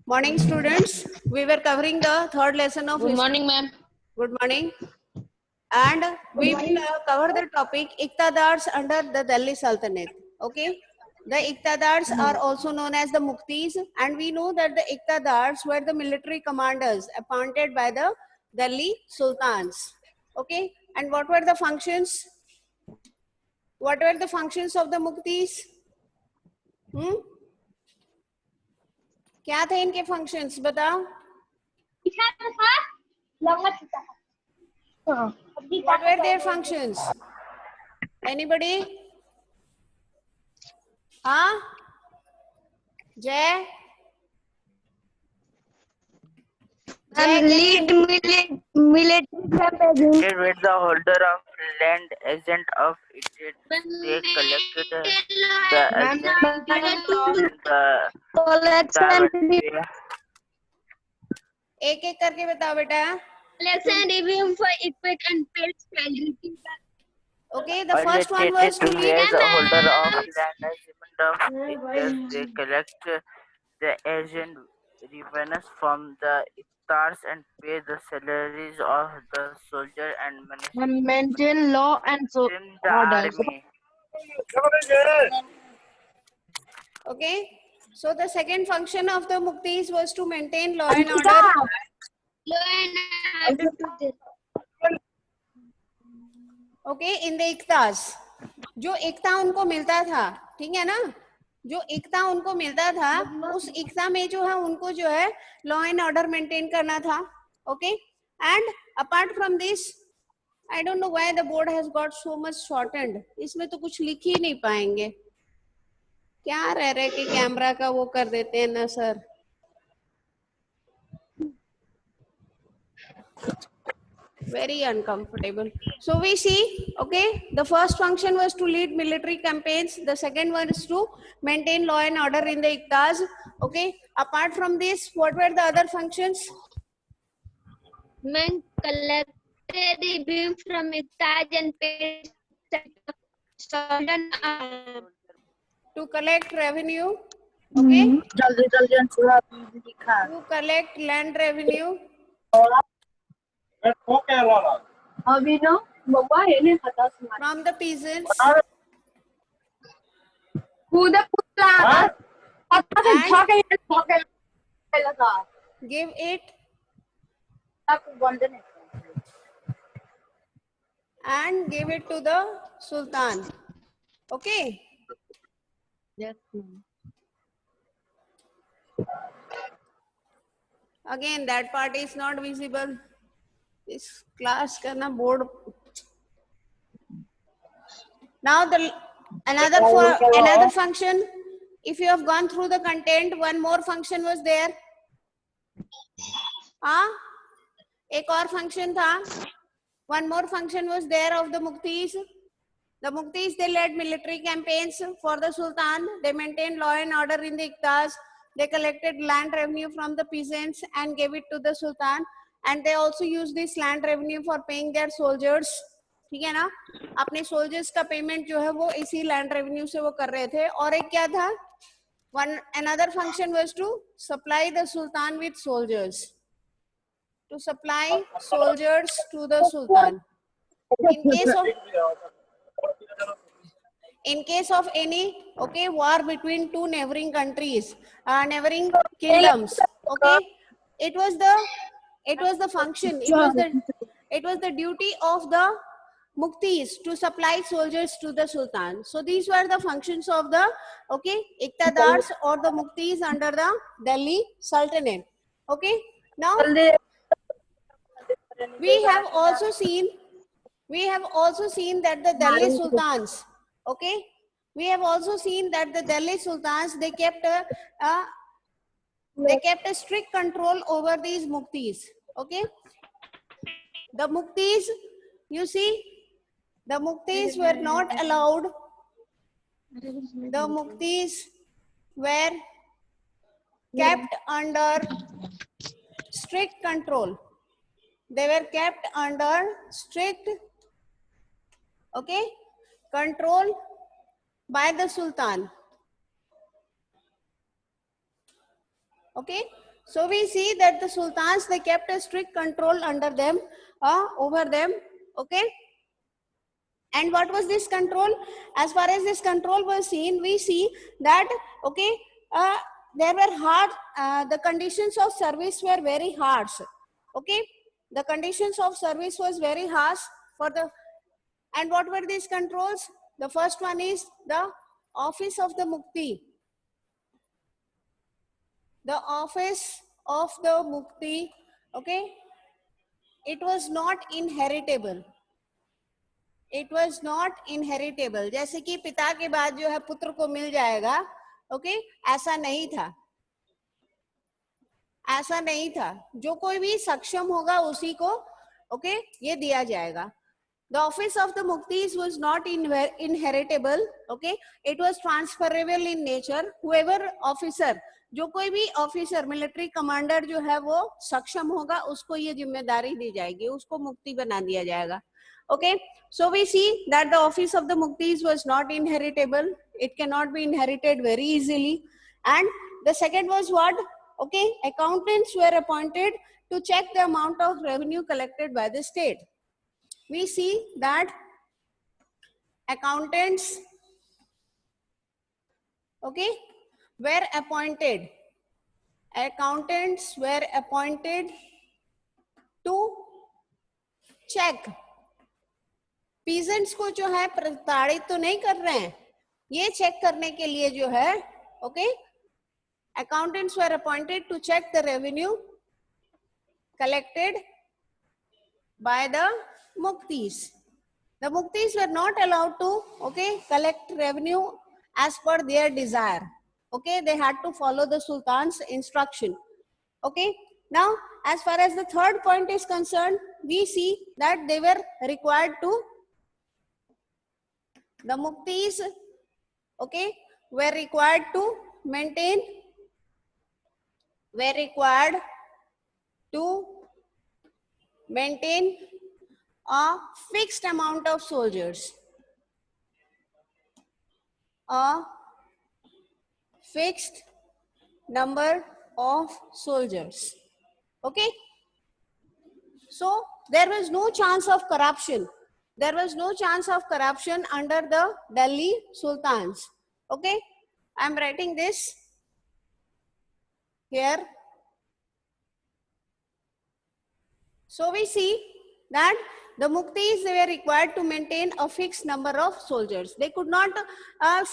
Morning, students. We were covering the third lesson of Good history. morning, ma'am. Good morning. And we will cover the topic Iqtadars under the Delhi Sultanate. Okay. The Iqtadars are also known as the Muktis, and we know that the Iqtadars were the military commanders appointed by the Delhi Sultans. Okay. And what were the functions? What were the functions of the Muktis? क्या थे इनके functions? बताओ. What were their functions? Anybody? Huh? Jay? Lead military campaign. With the holder of land agent of Egypt, they collected the agent the Collection एक एक करके बताओ बेटा. review for equipment and paid salary. Okay, the first one was to lead. the holder of land agent of Egypt, they collect the agent revenues from the iftars and pay the salaries of the soldier and And maintain law and in the order. army. Okay, so the second function of the Muktis was to maintain law and order. Okay, in the Iqtas. जो इक्ता उनको मिलता था, ठीक है ना, जो इक्ता उनको मिलता था उस इक्ता में जो है उनको जो है लॉ एंड ऑर्डर मेंटेन करना था. Okay, and apart from this I don't know why the board has got so much shortened. इसमें तो कुछ लिख ही नहीं पाएंगे. क्या रह रहे कि कैमरा का वो कर देते हैं ना sir. Very uncomfortable. So we see, okay, the first function was to lead military campaigns. The second one is to maintain law and order in the Iqtas. Okay, apart from this, what were the other functions? Men collected review from Iqtaj and paid To collect revenue. Okay, to collect land revenue. From the peasants. And give it and give it to the Sultan. Okay. Yes, ma'am. Again, that part is not visible. This class karna board. Now the another function. If you have gone through the content, one more function was there. एक और function था. One more function was there of the Muktis. The Muktis, they led military campaigns for the Sultan. They maintained law and order in the Iqtas. They collected land revenue from the peasants and gave it to the Sultan. And they also used this land revenue for paying their soldiers. ठीक है ना, अपने soldiers का payment जो है वो इसी land revenue से वो कर रहे थे. और एक क्या था, another function was to supply the Sultan with soldiers. To supply soldiers to the Sultan. In case of any war between two neighboring countries, neighboring kingdoms, okay, it was the function, it was the duty of the Muktis to supply soldiers to the Sultan. So these were the functions of the Iqtadars or the Muktis under the Delhi Sultanate. Okay, now we have also seen that the Delhi Sultans, okay, we have also seen that the Delhi Sultans, they kept a strict control over these Muktis. Okay, the Muktis, you see, the Muktis were not allowed. The Muktis were kept under strict control. They were kept under strict control by the Sultan. Okay, So we see that the sultans, they kept a strict control under them, over them. Okay. And what was this control? As far as this control was seen, we see that, okay, there were hard, the conditions of service were very harsh. Okay. The conditions of service was very harsh for the, and what were these controls? The first one is the office of the mukti. The office of the mukti, okay, it was not inheritable. It was not inheritable. जैसे कि पिता के बाद जो है पुत्र को मिल जाएगा, ओके, ऐसा नहीं था. ऐसा नहीं था. जो कोई भी सक्षम होगा उसी को, ओके, ये दिया जाएगा. The office of the muktis was not inheritable. Okay, it was transferable in nature. Whoever officer, जो कोई भी ऑफिसर, मिलिट्री कमांडर जो है वो सक्षम होगा, उसको ये जिम्मेदारी दी जाएगी, उसको मुक्ति बना दिया जाएगा. Okay, so we see that the office of the muktis was not inheritable. It cannot be inherited very easily. And the second was what? Okay, accountants were appointed to check the amount of revenue collected by the state. We see that accountants, okay, were appointed. Accountants were appointed to check. Peasants को जो है प्रताड़ित तो नहीं कर रहे हैं, ये चेक करने के लिए जो है, okay, accountants were appointed to check the revenue collected by the muktis. The muktis were not allowed to, okay, collect revenue as per their desire. Okay, they had to follow the sultan's instruction. Okay, now as far as the third point is concerned, we see that they were required to, the muktis, okay, were required to maintain, were required to maintain a fixed amount of soldiers. A fixed number of soldiers. Okay. So there was no chance of corruption. There was no chance of corruption under the Delhi sultans. Okay. I am writing this here. So we see that the muktis, they were required to maintain a fixed number of soldiers. They could not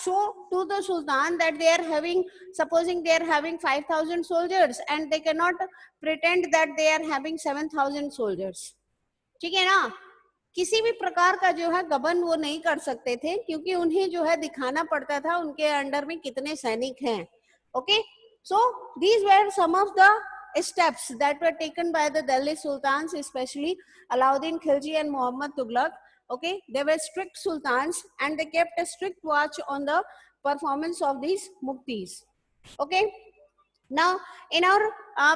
show to the sultan that they are having, supposing they are having 5,000 soldiers, and they cannot pretend that they are having 7,000 soldiers. ठीक है ना? किसी भी प्रकार का जो है गबन वो नहीं कर सकते थे, क्योंकि उन्हें जो है दिखाना पड़ता था उनके अंडर में कितने सैनिक हैं. Okay, so these were some of the steps that were taken by the Delhi sultans, especially Alauddin Khilji and Muhammad Tughlaq. Okay, they were strict sultans and they kept a strict watch on the performance of these muktis. Okay, now in our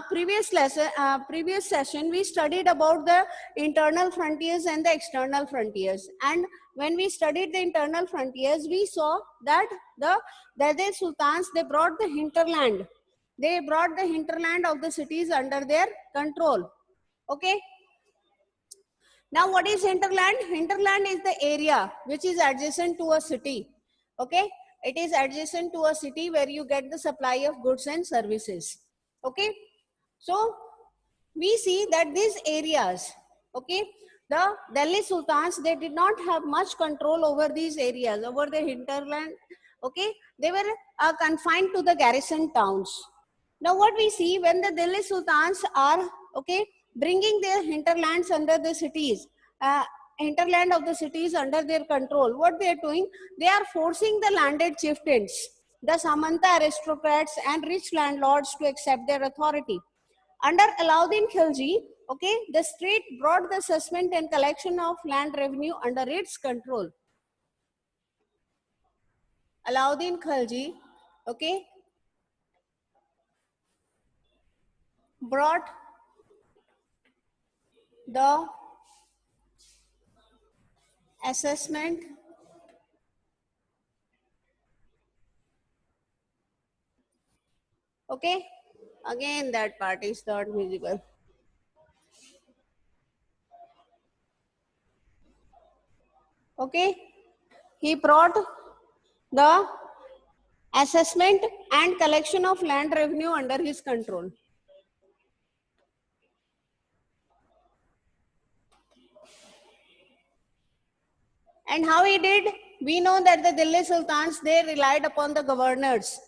previous session, we studied about the internal frontiers and the external frontiers. And when we studied the internal frontiers, we saw that the Delhi sultans, they brought the hinterland. They brought the hinterland of the cities under their control. Okay. Now what is hinterland? Hinterland is the area which is adjacent to a city. Okay. It is adjacent to a city where you get the supply of goods and services. Okay. So we see that these areas, okay, the Delhi sultans, they did not have much control over these areas, over the hinterland. Okay. They were confined to the garrison towns. Now what we see, when the Delhi sultans are, okay, bringing their hinterlands under the cities, hinterland of the cities under their control, what they are doing, they are forcing the landed chieftains, the Samanta aristocrats and rich landlords to accept their authority. Under Alauddin Khilji, okay, the state brought the assessment and collection of land revenue under its control. Alauddin Khilji, okay, brought the assessment okay Again, that part is not visible. Okay, he brought the assessment and collection of land revenue under his control. And how he did? We know that the Delhi Sultans, they relied upon the governors.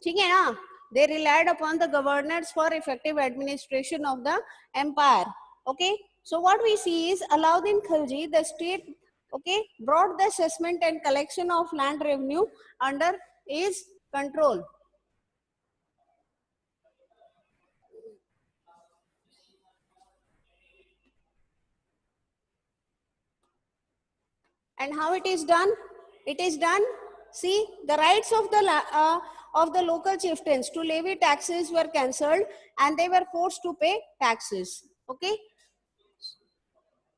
ठीक है ना? They relied upon the governors for effective administration of the empire. Okay. So what we see is Alauddin Khilji, the state, okay, brought the assessment and collection of land revenue under his control. And how it is done? It is done. See, the rights of the local chieftains to levy taxes were cancelled, and they were forced to pay taxes. Okay.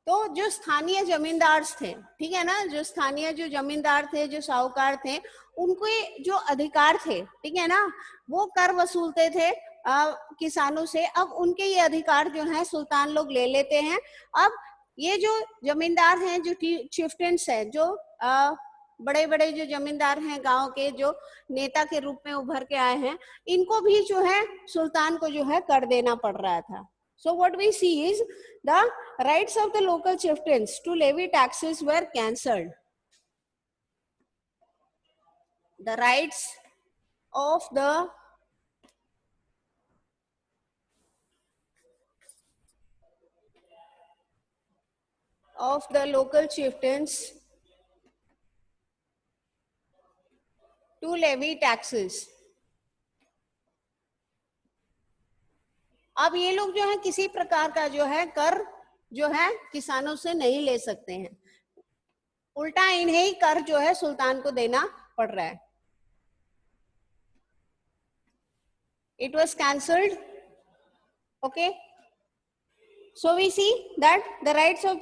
तो जो स्थानीय जमींदार थे, ठीक है ना, जो स्थानीय जो जमींदार थे, जो साहूकार थे, उनके जो अधिकार थे, ठीक है ना, वो कर वसूलते थे किसानों से. अब उनके ये अधिकार जो है सुल्तान लोग ले लेते हैं. अब ये जो जमींदार हैं, जो चिफ्टेंस हैं, जो बड़े बड़े जो जमींदार हैं गांव के, जो नेता के रूप में उभर के आए हैं, इनको भी जो है सुल्तान को जो है कर देना पड़ रहा था. So what we see is the rights of the local chieftains to levy taxes were cancelled. The rights of the local chieftains to levy taxes. अब ये लोग जो है किसी प्रकार का जो है कर जो है किसानों से नहीं ले सकते हैं, उल्टा इन्हें ही कर जो है सुल्तान को देना पड़ रहा है. It was cancelled. Okay. So we see that the rights of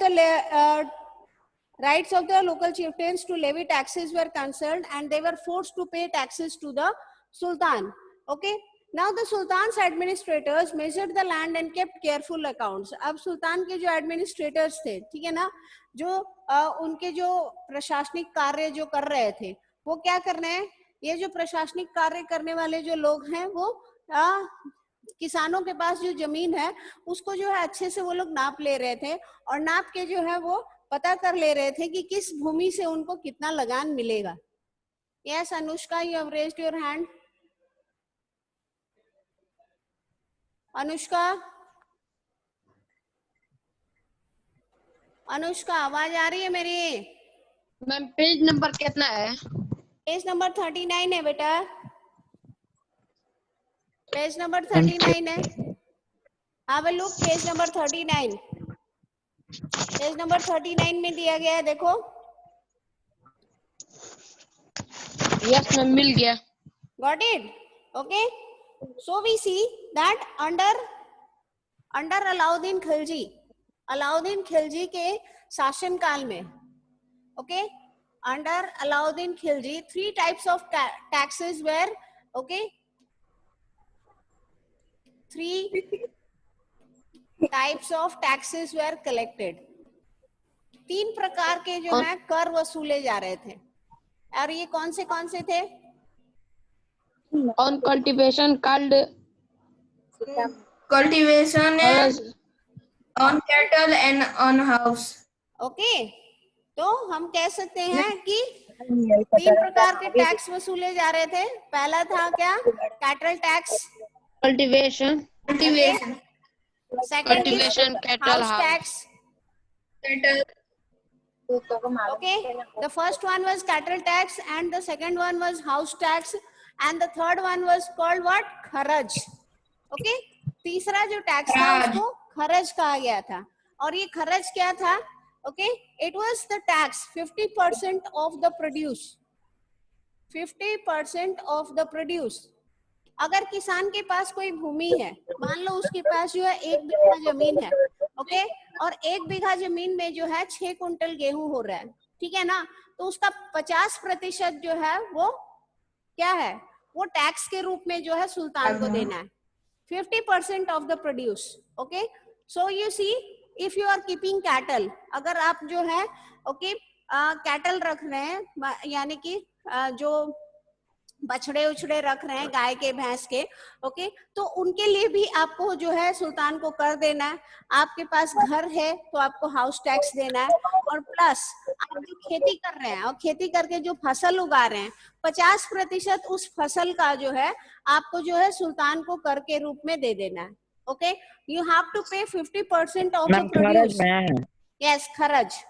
the local chieftains to levy taxes were cancelled, and they were forced to pay taxes to the Sultan. Okay. Now the Sultan's administrators measured the land and kept careful accounts. अब सुल्तान के जो administrators थे, ठीक है ना, जो उनके जो प्रशासनिक कार्य जो कर रहे थे, वो क्या कर रहे हैं, ये जो प्रशासनिक कार्य करने वाले जो लोग हैं, वो किसानों के पास जो जमीन है उसको जो है अच्छे से वो लोग नाप ले रहे थे, और नाप के जो है वो पता कर ले रहे थे कि किस भूमि से उनको कितना लगान मिलेगा. Yes, Anushka, you have raised your hand. Anushka, आवाज आ रही है मेरी? मैम पेज नंबर कितना है? पेज नंबर 39 है बेटा, पेज नंबर 39 है. हाँ भाई look, page number 39, page number 39 में दिया गया है, देखो. यस मैम, मिल गया. Got it? Okay. So we see that under Alauddin Khilji के शासन काल में, okay, under Alauddin Khilji, 3 types of taxes were, okay, 3 types of taxes were collected. 3 प्रकार के जो है कर वसूले जा रहे थे, और ये कौन से थे? On cultivation called cultivation, on cattle and on house. Okay, तो हम कह सकते हैं कि 3 प्रकार के टैक्स वसूले जा रहे थे. पहला था क्या? Cattle tax. cultivation, second cultivation, cattle, house tax. Okay, the first one was cattle tax, and the second one was house tax, and the third one was called what? खरज. Okay, तीसरा जो tax था उसको खरज कहा गया था. और ये खरज क्या था? Okay, it was the tax 50% of the produce. 50% of the produce. अगर किसान के पास कोई भूमि है, मान लो उसके पास जो है 1 बीघा जमीन है, ओके, और 1 बीघा जमीन में जो है 6 कुंटल गेहूं हो रहा है, ठीक है ना, तो उसका 50% जो है वो क्या है, वो टैक्स के रूप में जो है सुल्तान को देना है. 50% of the produce. Okay, so you see, if you are keeping cattle, अगर आप जो है okay cattle रख रहे हैं, यानी कि जो बछड़े उछड़े रख रहे हैं गाय के भैंस के, ओके, तो उनके लिए भी आपको जो है सुल्तान को कर देना है। आपके पास घर है तो आपको हाउस टैक्स देना है, और प्लस आप जो खेती कर रहे हैं और खेती करके जो फसल उगा रहे हैं 50% उस फसल का जो है आपको जो है सुल्तान को कर के रूप में दे देना है। Okay, you have to pay 50% of the produce. Yes, खरज।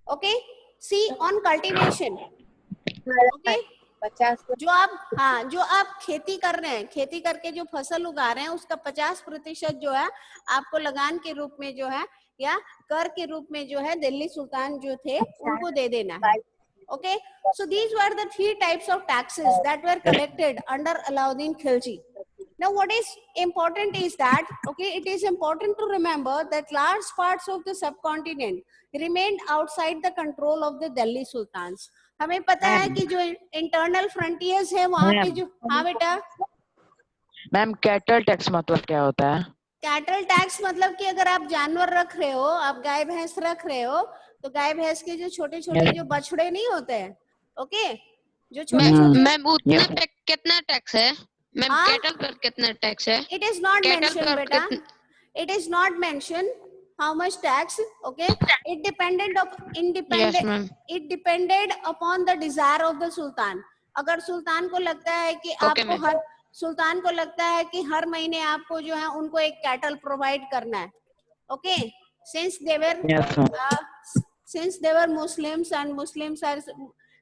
Okay, see on cultivation. Okay, 50 जो आप खेती कर रहे हैं, खेती करके जो फसल उगा रहे हैं उसका 50% जो है आपको लगान के रूप में जो है या कर के रूप में जो है दिल्ली सुल्तान जो थे उनको दे देना है। Okay, so these were the 3 types of taxes that were collected under Alauddin Khilji. Now what is important is that, okay, it is important to remember that large parts of the subcontinent remained outside the control of the Delhi sultans. हमें पता है कि जो internal frontiers है वहाँ पे जो, हाँ बेटा। मैम कैटल टैक्स मतलब क्या होता है? कैटल टैक्स मतलब कि अगर आप जानवर रख रहे हो, आप गाय भैंस रख रहे हो, तो गाय भैंस के जो छोटे छोटे जो बछड़े नहीं होते हैं, ओके, जो छोटे छोटे, मैम उतना पे कितना टैक्स है मैम? कैटल पर कितना टैक्स है? इट इज नॉट मेंशन बेटा, it is not mention how much tax. Okay, it depended upon the desire of the sultan. अगर सुल्तान को लगता है कि आपको सुल्तान को लगता है कि हर महीने आपको जो है उनको एक कैटल प्रोवाइड करना है, okay, since they were Muslims and Muslims are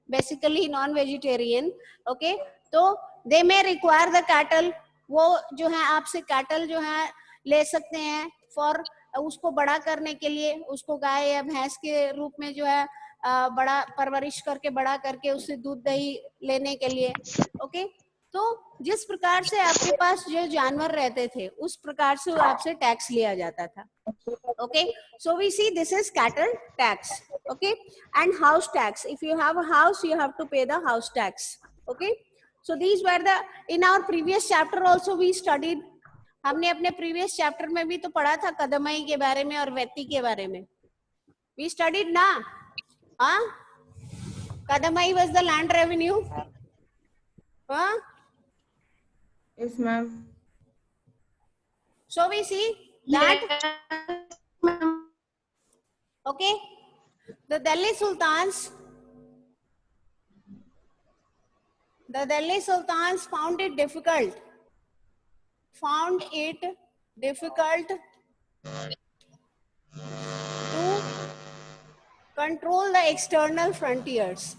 basically non-vegetarian, okay, तो they may require the cattle. वो जो है आपसे कैटल जो है ले सकते हैं फॉर उसको बड़ा करने के लिए, उसको गाय या भैंस के रूप में जो है बड़ा परवरिश करके बड़ा करके उससे दूध दही लेने के लिए। ओके, तो जिस प्रकार से आपके पास जो जानवर रहते थे उस प्रकार से आपसे टैक्स लिया जाता था। Okay, so we see this is cattle tax. Okay, and house tax, if you have a house you have to pay the house tax. Okay, so these were the, in our previous chapter also we studied, हमने अपने previous chapter में भी तो पढ़ा था कदमई के बारे में और वैती के बारे में, वी स्टडीड ना। हाँ, कदमई वाज द लैंड रेवेन्यू। हाँ, Yes, ma'am. so we see that okay, the Delhi Sultans found it difficult to control the external frontiers,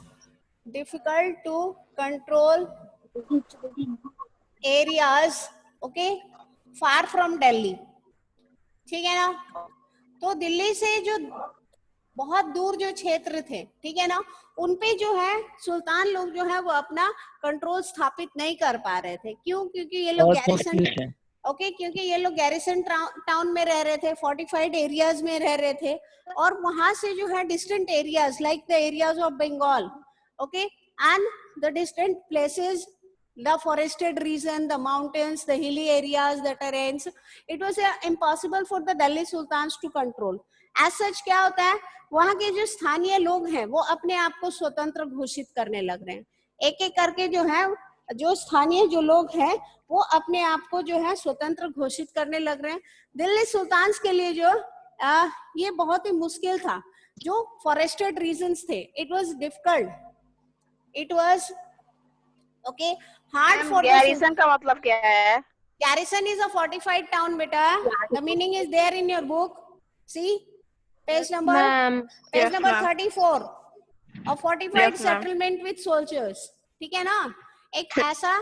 difficult to control areas, okay, far from Delhi, ठीक है ना। तो दिल्ली से जो बहुत दूर जो क्षेत्र थे, ठीक है ना, उनपे जो है सुल्तान लोग जो है वो अपना कंट्रोल स्थापित नहीं कर पा रहे थे। क्यों? क्योंकि ये लोग गैरिसन, ओके, क्योंकि ये लोग गैरिसन टाउन में रह रहे थे, फोर्टिफाइड एरियाज में रह रहे थे, और वहां से जो है distant areas like the areas of Bengal, okay, and the distant places, the forested region, the mountains, the hilly areas, the terrains, it was impossible for the Delhi sultans to control. As such क्या होता है, वहाँ के जो स्थानीय लोग हैं वो अपने आप को स्वतंत्र घोषित करने लग रहे हैं। एक एक करके जो है, जो स्थानीय जो लोग हैं वो अपने आप को जो है स्वतंत्र घोषित करने लग रहे हैं। दिल्ली सुल्तान्स के लिए जो ये बहुत ही मुश्किल था, जो फॉरेस्टेड रीजन्स थे, it was difficult, it was okay, hard for garrison का मतलब क्या है? Garrison is a fortified town, beta. The meaning is there in your book. See, page number 34. A fortified settlement with soldiers. ठीक है ना, एक ऐसा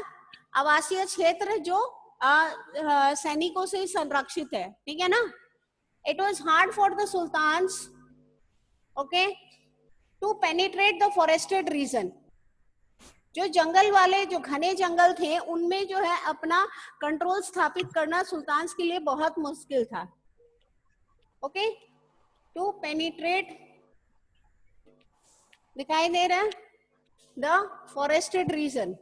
आवासीय क्षेत्र जो सैनिकों से संरक्षित है, ठीक है ना। It was hard for the sultans, okay, to penetrate the forested region. जो जंगल वाले, जो घने जंगल थे, उनमें जो है अपना कंट्रोल स्थापित करना सुल्तान के लिए बहुत मुश्किल था। ओके, टू पेनिट्रेट, दिखाई दे रहा है, the forested region,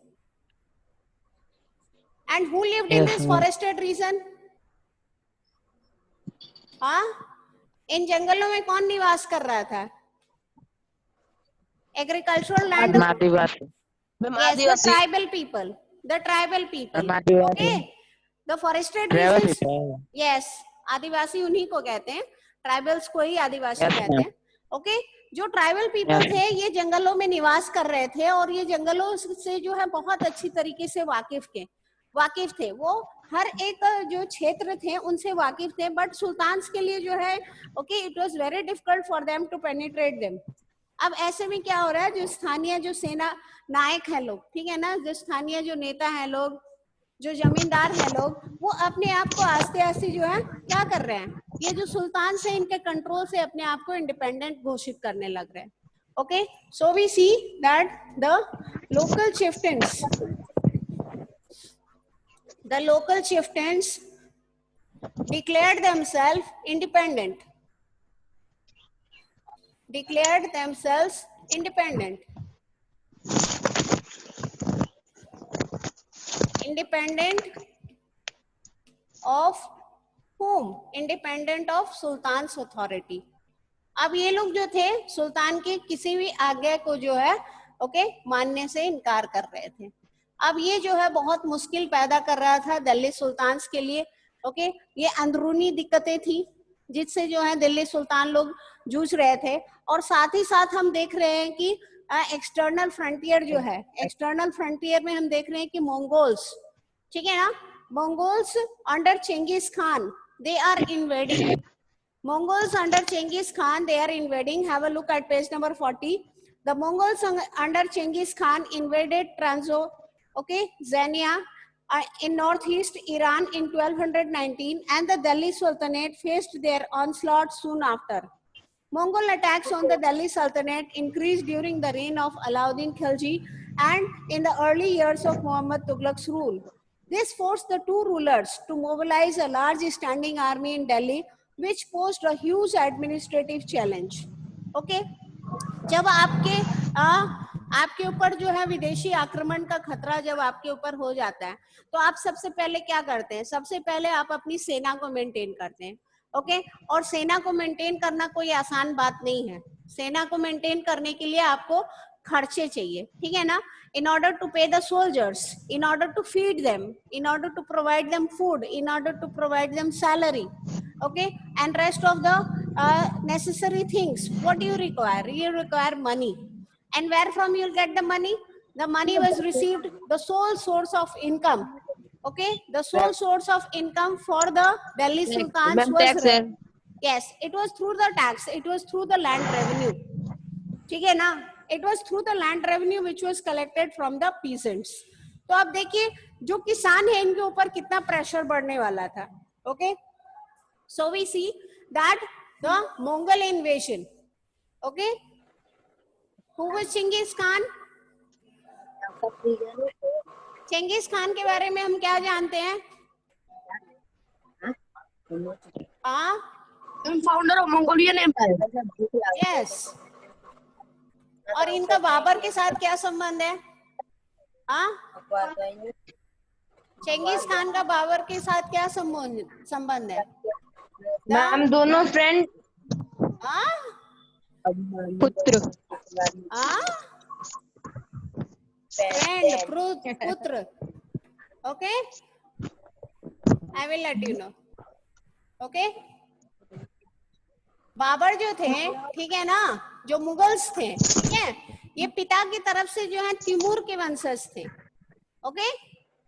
and who lived in this forested region? हाँ, इन जंगलों में कौन निवास कर रहा था? Agricultural land, adivasi. yes, the tribal people, the tribal people. Okay, the forested regions, yes, आदिवासी उन्हीं को कहते हैं, ट्राइबल्स को ही आदिवासी कहते हैं. ओके, जो ट्राइबल पीपल थे ये जंगलों में निवास कर रहे थे और ये जंगलों से जो है बहुत अच्छी तरीके से वाकिफ थे. वो हर एक जो क्षेत्र थे उनसे वाकिफ थे, बट सुल्तान्स के लिए जो है okay, it was very difficult for them to penetrate them. अब ऐसे में क्या हो रहा है, जो स्थानीय जो सेना नायक है लोग, ठीक है ना, जो स्थानीय जो नेता है लोग, जो जमींदार है लोग, वो अपने आप को आस्ते आस्ते जो है क्या कर रहे हैं, ये जो सुल्तान से इनके कंट्रोल से अपने आप को इंडिपेंडेंट घोषित करने लग रहे हैं. Okay, so we see that the local chieftains declared themselves independent. Independent of whom? Independent of Sultan's authority. अब ये लोग जो थे सुल्तान के किसी भी आज्ञा को जो है ओके मानने से इनकार कर रहे थे. अब ये जो है बहुत मुश्किल पैदा कर रहा था दिल्ली सुल्तान्स के लिए. ओके, ये अंदरूनी दिक्कतें थी जिससे जो है दिल्ली सुल्तान लोग जूझ रहे थे, और साथ ही साथ हम देख रहे हैं कि एक्सटर्नल फ्रंटियर जो है, एक्सटर्नल फ्रंटियर में हम देख रहे हैं कि मंगोल्स, ठीक है ना, Mongols under Genghis Khan they are invading. Mongols under Genghis Khan, they are invading. Have a look at page number 40. The Mongols under Genghis Khan invaded Xenia in northeast Iran in 1219, and the Delhi Sultanate faced their onslaught soon after. Mongol attacks on the Delhi Sultanate increased during the reign of Alauddin Khilji and in the early years of Muhammad Tughlaq's rule. This forced the two rulers to mobilize a large standing army in Delhi, which posed a huge administrative challenge. Okay, जब आपके ऊपर जो है विदेशी आक्रमण का खतरा जब आपके ऊपर हो जाता है तो आप सबसे पहले क्या करते हैं? सबसे पहले आप अपनी सेना को मेंटेन करते हैं. ओके, और सेना को मेंटेन करना कोई आसान बात नहीं है. सेना को मेंटेन करने के लिए आपको खर्चे चाहिए, ठीक है ना, in order to pay the soldiers, in order to feed them, in order to provide them food, in order to provide them salary, okay, and rest of the necessary things. What do you require? You require money. And where from you'll get the money? The money was received, the sole source of income, okay, the sole source of income for the Delhi Sultans was yes, it was through the tax, it was through the land revenue, ठीक है ना, it was through the land revenue which was collected from the peasants. तो अब देखिए जो किसान है इनके ऊपर कितना प्रेशर बढ़ने वाला था. Okay, so we see that the Mongol invasion, okay, who was Genghis Khan? Genghis Khan के बारे में हम क्या जानते हैं? Founder of Mongolian empire. Yes, और इनका बाबर के साथ क्या संबंध है? चेंगिस खान का बाबर के साथ क्या संबंध है? मैम दोनों फ्रेंड. पुत्र. फ्रेंड, पुत्र. Okay, I will let you know. Okay, Babur जो थे, ठीक है ना, जो मुगल्स थे, ठीक है, ये पिता की तरफ से जो है तिमूर के वंशज थे. ओके,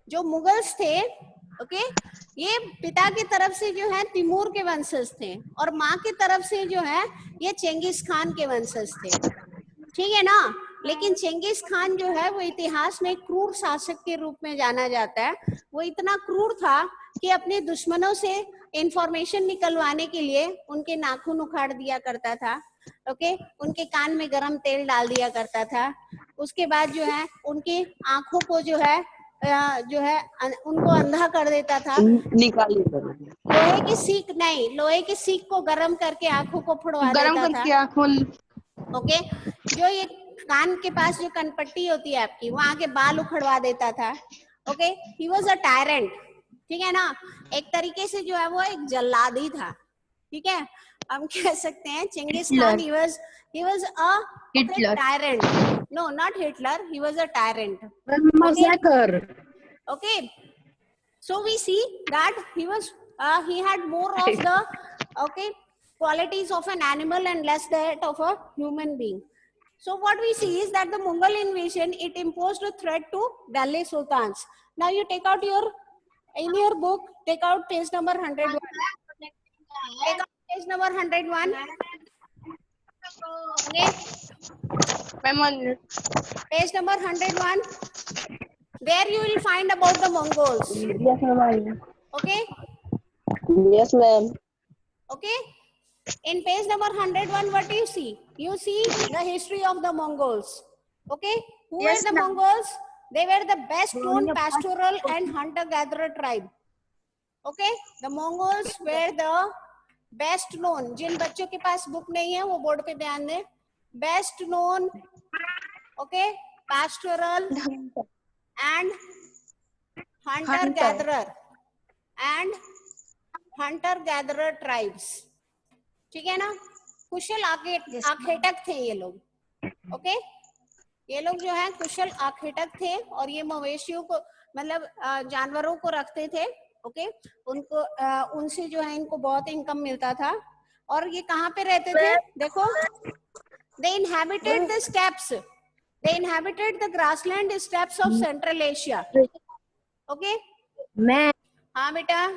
जो मुगल्स थे, ओके, ये पिता की तरफ से जो है तिमूर के वंशज थे, और माँ की तरफ से जो है ये चेंगिस खान के वंशज थे, ठीक है ना. लेकिन चेंगिस खान जो है वो इतिहास में क्रूर शासक के रूप में जाना जाता है. वो इतना क्रूर था कि अपने दुश्मनों से इंफॉर्मेशन निकलवाने के लिए उनके नाखून उखाड़ दिया करता था. ओके, उनके कान में गरम तेल डाल दिया करता था. उसके बाद जो है उनकी आंखों को जो है उनको अंधा कर देता था. लोहे की सीख नहीं, लोहे की सीख को गरम करके आंखों को फोड़वा देता था. ओके, जो ये कान के पास जो कनपट्टी होती है आपकी, वहां के बाल उखड़वा देता था. Okay, he was a tyrant, ठीक है ना, एक तरीके से जो है वो एक जल्लाद ही था. ठीक है, हम कह सकते हैं Genghis Khan, he was a Hitler. tyrant. No, not Hitler, he was a tyrant. Massacre. Okay, so we see that he was he had more of the qualities of an animal and less that of a human being. So what we see is that the Mughal invasion, it imposed a threat to Delhi sultans. Now you take out in your book, take out page number 101. Take out page number 101. Okay. Page number 101. There you will find about the Mongols. Yes, ma'am. Okay. Yes, ma'am. Okay. In page number 101, what do you see? You see the history of the Mongols. Okay. Who were the Mongols? They were the best known pastoral and hunter-gatherer tribe. Okay. The Mongols were the best known. जिन बच्चों के पास book नहीं है वो board पे ध्यान दें. Best known, okay, pastoral and hunter-gatherer tribes. ठीक है ना? कुशल आखेटक थे ये लोग. ओके, ये लोग जो है कुशल आखेटक थे और ये मवेशियों को मतलब जानवरों को रखते थे. ओके, उनको उनसे जो है इनको बहुत इनकम मिलता था. और ये कहाँ पे रहते थे? देखो, they inhabited the steppes. They inhabited the grassland steppes of Central Asia. Okay? Ma'am हाँ बेटा.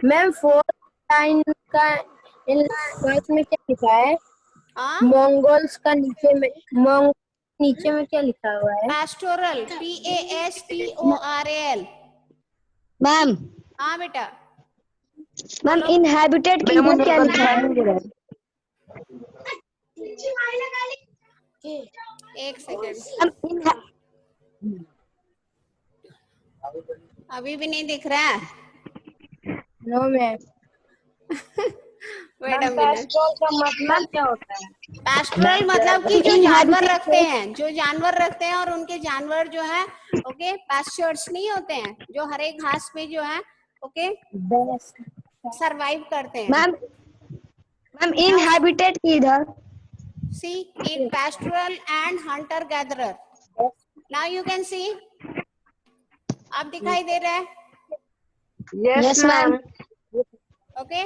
मैम 4 लाइन का इन फर्स्ट में क्या लिखा है? हाँ, मंगोल्स का नीचे में क्या लिखा हुआ है? pastoral, PASTORAL. मैम हाँ बेटा. मैम इनहैबिटेड की इधर क्या लिखा है? एक सेकंड, अभी भी नहीं दिख रहा है. No ma'am. Wait a minute. का मतलब क्या होता है? पैस्टोरल मतलब कि जो जानवर रखते हैं, जो जानवर रखते हैं और उनके जानवर जो है ओके पैस्चर्स नहीं होते हैं, जो हरे घास पे जो है ओके सरवाइव करते हैं. मैम इनहैबिटेड की इधर. See, in pastoral and hunter gatherer. Now you can see. आप दिखाई दे रहा है? Yes, ma'am. Okay.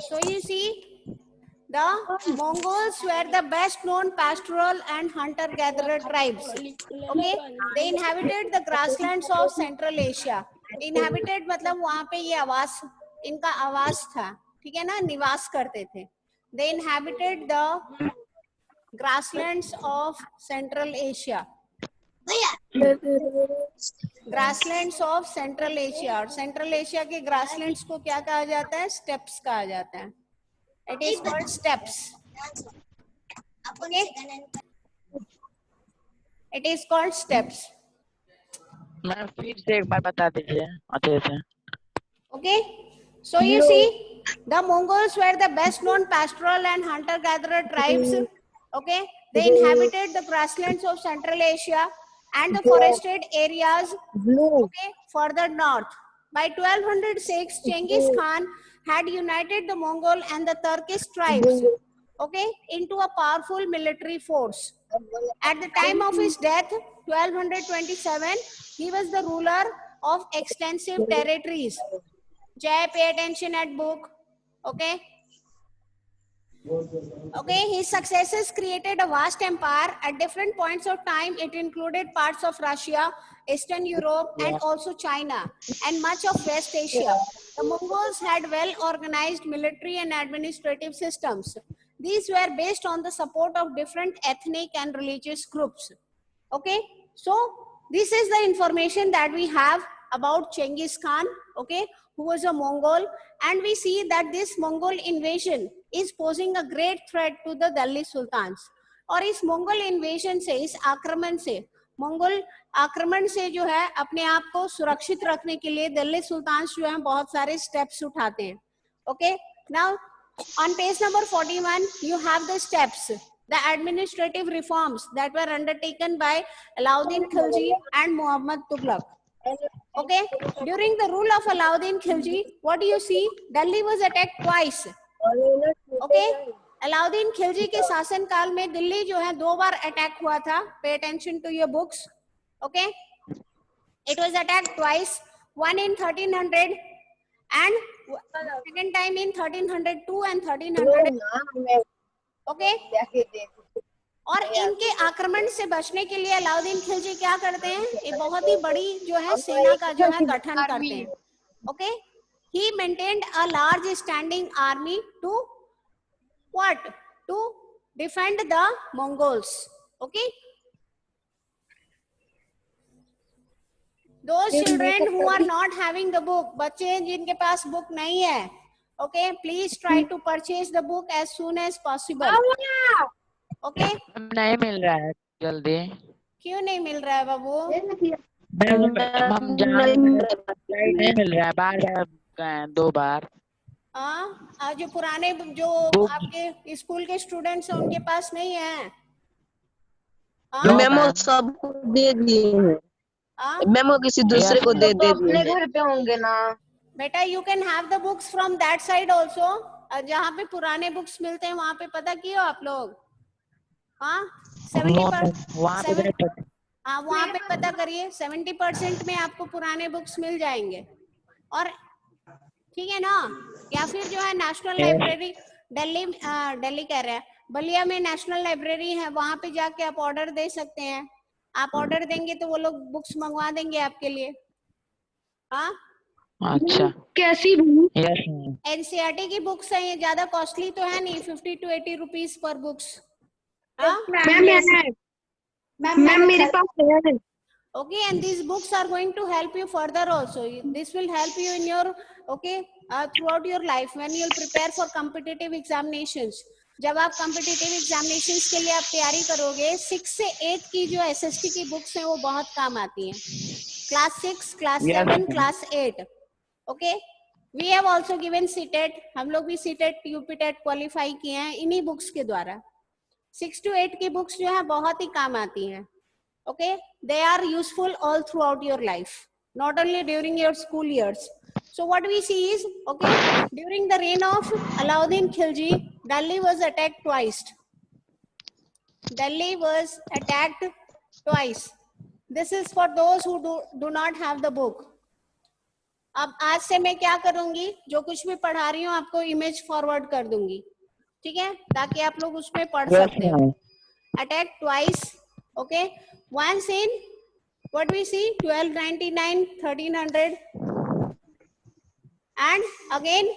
So you see, the Mongols were the best known pastoral and hunter gatherer tribes. Okay. They inhabited the grasslands of Central Asia. Inhabited मतलब वहाँ पे ये आवास, इनका आवास था. ठीक है ना? निवास करते थे. They inhabited the grasslands of Central Asia. Grasslands of Central Asia. और Central Asia के grasslands को क्या कहा जाता है? Steppes कहा जाता है. It is called steppes. Okay? It is called steppes. Ma'am फिर से एक बार बता दीजिए अच्छे से. Okay? So you see, the Mongols were the best known pastoral and hunter-gatherer tribes. Okay, they inhabited the grasslands of Central Asia and the forested areas. Okay, further north. By 1206, Genghis Khan had united the Mongol and the Turkish tribes. Okay, into a powerful military force. At the time of his death, 1227, he was the ruler of extensive territories. Jay, pay attention at book. Okay. Okay, his successors created a vast empire. At different points of time, it included parts of Russia, Eastern Europe, and also China, and much of West Asia. The Mongols had well-organized military and administrative systems. These were based on the support of different ethnic and religious groups. Okay, so this is the information that we have about Genghis Khan, okay, who was a Mongol, and we see that this Mongol invasion is posing a great threat to the Delhi Sultans. और इस Mongol invasion से, इस आक्रमण से, Mongol आक्रमण से जो है अपने आप को सुरक्षित रखने के लिए दिल्ली सुल्तान्स जो है बहुत सारे steps उठाते हैं. Okay, now on page number 41 you have the steps, the administrative reforms that were undertaken by Alauddin Khilji and Muhammad Tughlaq. Okay, during the rule of Alauddin Khilji, what do you see? Delhi was attacked twice. Okay, Alauddin Khilji के शासन काल में दिल्ली जो है 2 बार attack हुआ था. Pay attention to your books. Okay, it was attacked twice. One in 1300 and second time in 1302 and 1300. Okay. और इनके आक्रमण से बचने के लिए अलाउद्दीन खिलजी क्या करते हैं? एक बहुत ही बड़ी जो है सेना का जो है गठन करते हैं. Okay, he maintained a large standing army to what? To defend the Mongols. Okay, those children who are not having the book, बच्चे जिनके पास बुक नहीं है, okay, please try to purchase the book as soon as possible. Okay, नहीं मिल रहा है जल्दी. क्यों नहीं मिल रहा है बाबू? हम नहीं मिल रहा है, बार 2 बार. हाँ, जो पुराने जो आपके स्कूल के स्टूडेंट्स हैं उनके पास नहीं है. मेमो सबको दे दिए हैं. मेमो किसी दूसरे को दे दिए. अपने घर पे होंगे ना बेटा. You can have the books from that side also. जहाँ पे पुराने बुक्स मिलते हैं वहाँ पे पता किए आप लोग? हाँ, 70%. हाँ, वहाँ पे पता करिए. 70% में आपको पुराने बुक्स मिल जाएंगे. और ठीक है ना? या फिर जो है नेशनल लाइब्रेरी दिल्ली कह रहे हैं, बलिया में नेशनल लाइब्रेरी है, वहाँ पे जाके आप ऑर्डर दे सकते हैं. आप ऑर्डर देंगे तो वो लोग बुक्स मंगवा देंगे आपके लिए. हाँ, अच्छा. कैसी? एनसीईआरटी की बुक्स हैं, ये ज्यादा कॉस्टली तो है नहीं. 50 to 80 rupees per books. Ma'am मेरे पास है. Okay, and these books are going to help you further also. This will help you in your throughout your life when you will prepare for competitive examinations. जब आप competitive examinations के लिए आप तैयारी करोगे, 6 से 8 की जो SST की बुक्स हैं वो बहुत काम आती हैं. Class 6, Class 7, Class 8. Okay, we have also given CTET. हम लोग भी CTET, UPTET क्वालिफाई किए हैं इन्हीं बुक्स के द्वारा. 6 to 8 की बुक्स जो है बहुत ही काम आती हैं. Okay, they are useful all throughout your life, not only during your school years. So what we see is, okay, during the reign of Alauddin Khilji, Delhi was attacked twice. Delhi was attacked twice. This is for those who do not have the book. अब आज से मैं क्या करूंगी, जो कुछ भी पढ़ा रही हूँ आपको इमेज फॉरवर्ड कर दूंगी. ठीक है, ताकि आप लोग उसमें पढ़ सकते हो. Attack twice. Okay, once in what we see 1299, 1300, and again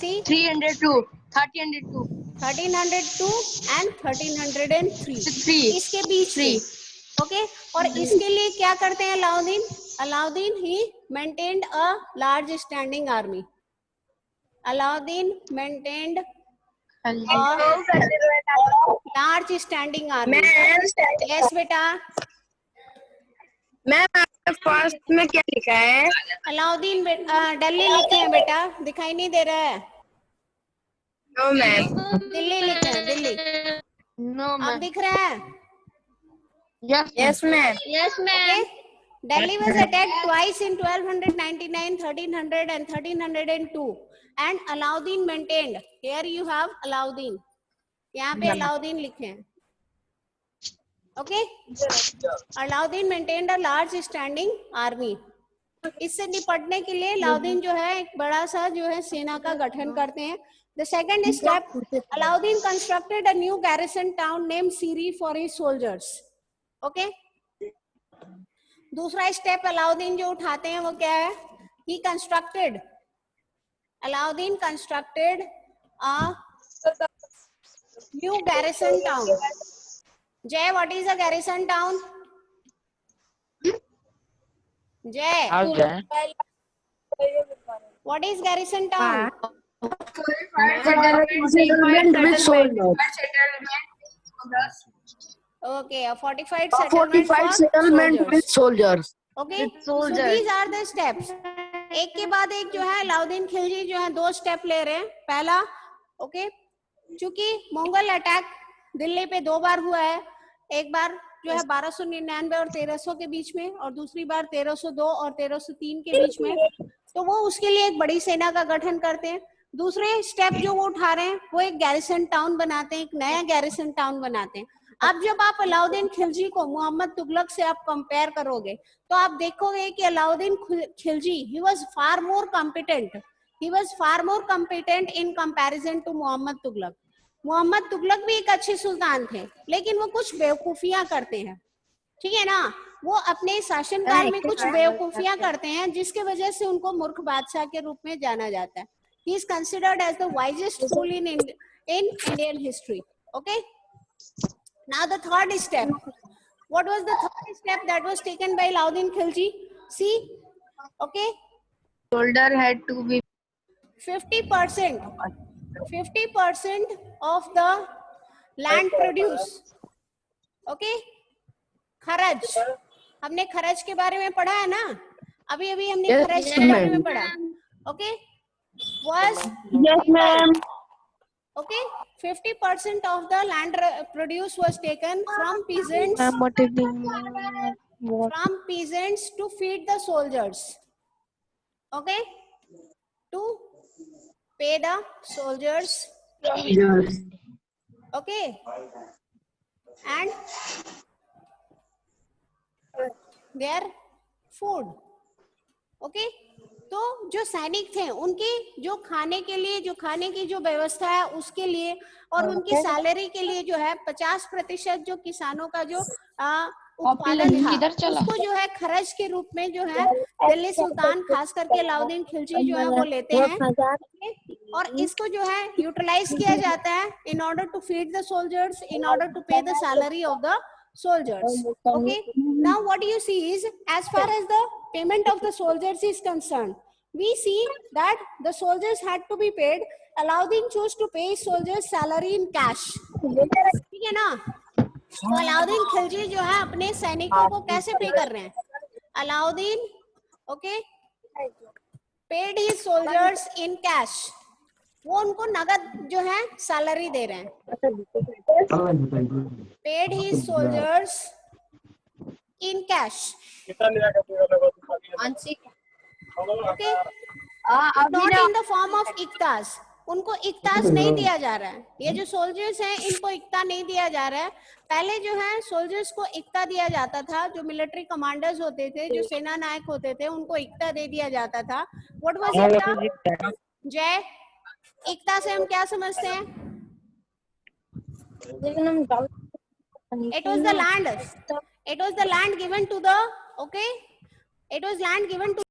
see 302, 1302, 1302 and 1303. इसके बीच में. Okay, और इसके लिए क्या करते हैं Alauddin? Alauddin he maintained a large standing army. Alauddin maintained large standing army. Yes बेटा. मैम फर्स्ट में क्या लिखा है? अलाउद्दीन दिल्ली लिखे हैं बेटा, दिखाई नहीं दे रहा है? No ma'am. दिल्ली लिखे हैं, दिल्ली. नो अब दिख रहा है? Yes ma'am. Yes, ma'am. Delhi was attacked twice in 1299, 1300 and 1302, and Alauddin maintained. Here you have Alauddin. यहाँ पे अलाउद्दीन लिखे हैं. Okay, Alauddin maintained a large standing army. इससे निपटने के लिए अलाउद्दीन जो है एक बड़ा सा जो है सेना का गठन करते हैं. The second step, Alauddin constructed a new garrison town name Siri for his soldiers. Okay, दूसरा स्टेप अलाउद्दीन जो उठाते हैं वो क्या है? He constructed, Alauddin constructed a new garrison town. Jay, what is a garrison town? Jay, what is garrison town? Settlement with soldiers. Okay, a fortified settlement with soldiers. Okay, so these are the steps. एक के बाद एक जो है अलाउद्दीन खिलजी जो है 2 step ले रहे हैं. पहला, ओके, चूंकि मंगोल अटैक दिल्ली पे 2 बार हुआ है, एक बार जो है 1299 और 1300 के बीच में, और दूसरी बार 1302 और 1303 के बीच में। तो वो उसके लिए एक बड़ी सेना का गठन करते हैं। दूसरे स्टेप जो वो उठा रहे हैं वो एक गैरिसन टाउन बनाते हैं, एक नया गैरिसन टाउन बनाते हैं। अब जब आप अलाउद्दीन खिलजी को मोहम्मद तुगलक से आप कंपेयर करोगे तो आप देखोगे कि Alauddin Khilji he was far more competent, he was far more competent in comparison to Mohammad Tughlaq. Mohammad Tughlaq भी एक अच्छे सुल्तान थे, लेकिन वो कुछ बेवकूफियां करते हैं, ठीक है ना। वो अपने शासनकाल में कुछ बेवकूफियां करते हैं जिसके वजह से उनको मूर्ख बादशाह के रूप में जाना जाता है। He is considered as the wisest fool in Indian history. Okay. Now the third step. What was the third step that was taken by Alauddin Khilji? See, okay. Soldier had to be 50% of the land produce. Okay. खरज, हमने खरज के बारे में पढ़ा है ना, अभी हमने खरज के बारे में पढ़ा। Okay. Was yes ma'am. Okay, 50% of the land produce was taken from peasants. From peasants to feed the soldiers. Okay, to pay the soldiers. Yes. Okay, and their food. Okay. तो जो सैनिक थे उनके जो खाने की जो व्यवस्था है उसके लिए और उनकी सैलरी के लिए जो है 50% जो किसानों का जो उत्पादन था उसको जो है खर्च के रूप में जो है दिल्ली सुल्तान खास करके अलाउद्दीन खिलजी जो है वो लेते हैं और इसको जो है यूटिलाइज किया जाता है in order to feed the soldiers, in order to pay the salary of the soldiers. Okay, now what you see is as far as the payment of the soldiers is concerned, we see that the soldiers had to be paid. Alauddin chose to pay soldiers salary in cash. ठीक है ना। तो अलाउद्दीन खिलजी जो है अपने सैनिकों को कैसे पे कर रहे हैं? Alauddin okay paid his soldiers in cash. वो उनको नगद जो है सैलरी दे रहे हैं। Paid his soldiers in cash. Okay. Not in the form of इक्ताज. उनको इक्ताज नहीं दिया जा रहा है। ये जो सोल्जर्स हैं इनको इक्ता नहीं दिया जा रहा है। पहले जो है सोल्जर्स को इक्ता दिया जाता था, जो मिलिट्री कमांडर्स होते थे, जो सेना नायक होते थे, उनको इक्ता दे दिया जाता था। What was iqta? जय, इक्ता से हम क्या समझते हैं? It was the land given to the, okay, it was land given to